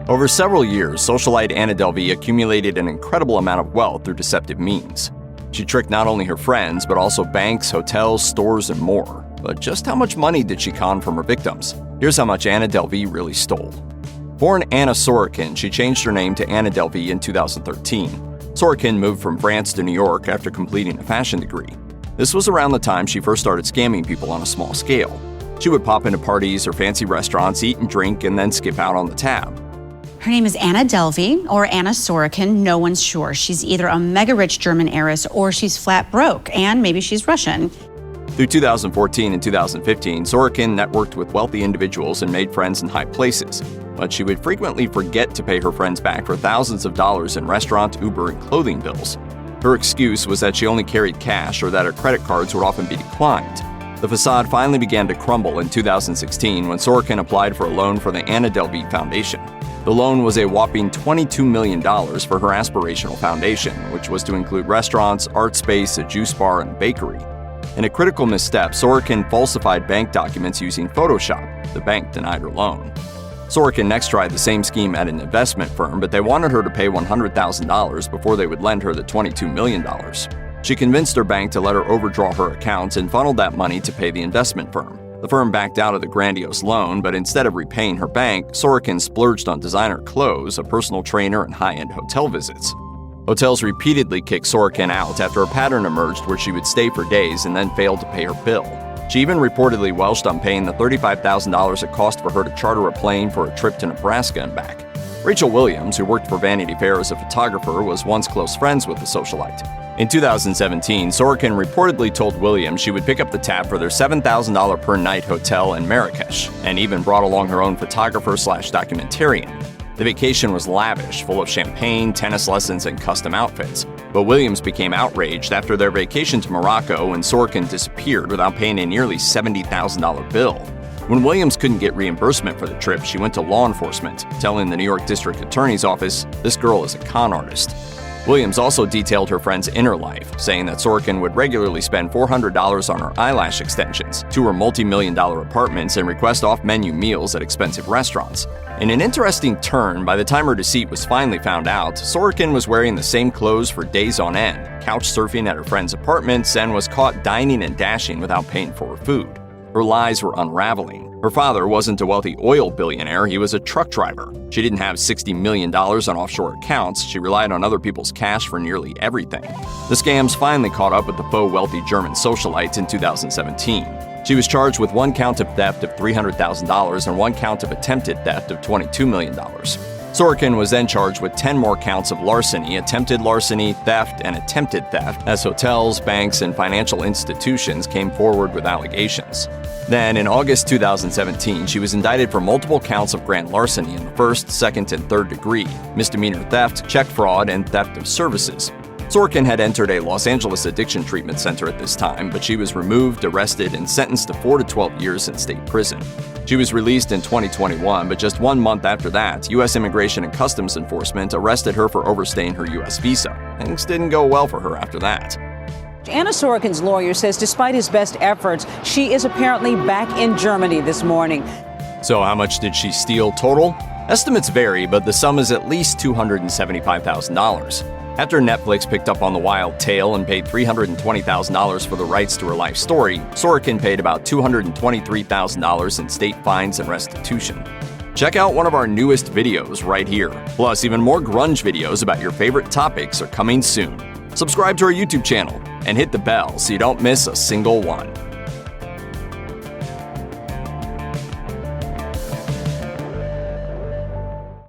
Over several years, socialite Anna Delvey accumulated an incredible amount of wealth through deceptive means. She tricked not only her friends, but also banks, hotels, stores, and more. But just how much money did she con from her victims? Here's how much Anna Delvey really stole. Born Anna Sorokin, she changed her name to Anna Delvey in 2013. Sorokin moved from France to New York after completing a fashion degree. This was around the time she first started scamming people on a small scale. She would pop into parties or fancy restaurants, eat and drink, and then skip out on the tab. Her name is Anna Delvey, or Anna Sorokin, no one's sure. She's either a mega-rich German heiress or she's flat broke, and maybe she's Russian. Through 2014 and 2015, Sorokin networked with wealthy individuals and made friends in high places. But she would frequently forget to pay her friends back for thousands of dollars in restaurant, Uber, and clothing bills. Her excuse was that she only carried cash or that her credit cards would often be declined. The facade finally began to crumble in 2016 when Sorokin applied for a loan for the Anna Delvey Foundation. The loan was a whopping $22 million for her aspirational foundation, which was to include restaurants, art space, a juice bar, and a bakery. In a critical misstep, Sorokin falsified bank documents using Photoshop. The bank denied her loan. Sorokin next tried the same scheme at an investment firm, but they wanted her to pay $100,000 before they would lend her the $22 million. She convinced her bank to let her overdraw her accounts and funneled that money to pay the investment firm. The firm backed out of the grandiose loan, but instead of repaying her bank, Sorokin splurged on designer clothes, a personal trainer, and high-end hotel visits. Hotels repeatedly kicked Sorokin out after a pattern emerged where she would stay for days and then failed to pay her bill. She even reportedly welched on paying the $35,000 it cost for her to charter a plane for a trip to Nebraska and back. Rachel Williams, who worked for Vanity Fair as a photographer, was once close friends with the socialite. In 2017, Sorokin reportedly told Williams she would pick up the tab for their $7,000 per night hotel in Marrakesh, and even brought along her own photographer/documentarian. The vacation was lavish, full of champagne, tennis lessons, and custom outfits. But Williams became outraged after their vacation to Morocco when Sorokin disappeared without paying a nearly $70,000 bill. When Williams couldn't get reimbursement for the trip, she went to law enforcement, telling the New York District Attorney's Office, "This girl is a con artist." Williams also detailed her friend's inner life, saying that Sorokin would regularly spend $400 on her eyelash extensions, tour multi-million-dollar apartments, and request off-menu meals at expensive restaurants. In an interesting turn, by the time her deceit was finally found out, Sorokin was wearing the same clothes for days on end, couch surfing at her friends' apartments, and was caught dining and dashing without paying for her food. Her lies were unraveling. Her father wasn't a wealthy oil billionaire, he was a truck driver. She didn't have $60 million on offshore accounts, she relied on other people's cash for nearly everything. The scams finally caught up with the faux wealthy German socialite in 2017. She was charged with one count of theft of $300,000 and one count of attempted theft of $22 million. Sorokin was then charged with 10 more counts of larceny, attempted larceny, theft, and attempted theft, as hotels, banks, and financial institutions came forward with allegations. Then, in August 2017, she was indicted for multiple counts of grand larceny in the first, second, and third degree, misdemeanor theft, check fraud, and theft of services. Sorokin had entered a Los Angeles addiction treatment center at this time, but she was removed, arrested, and sentenced to 4 to 12 years in state prison. She was released in 2021, but just 1 month after that, U.S. Immigration and Customs Enforcement arrested her for overstaying her U.S. visa. Things didn't go well for her after that. Anna Sorokin's lawyer says despite his best efforts, she is apparently back in Germany this morning. So how much did she steal total? Estimates vary, but the sum is at least $275,000. After Netflix picked up on the wild tale and paid $320,000 for the rights to her life story, Sorokin paid about $223,000 in state fines and restitution. Check out one of our newest videos right here. Plus, even more grunge videos about your favorite topics are coming soon. Subscribe to our YouTube channel and hit the bell so you don't miss a single one.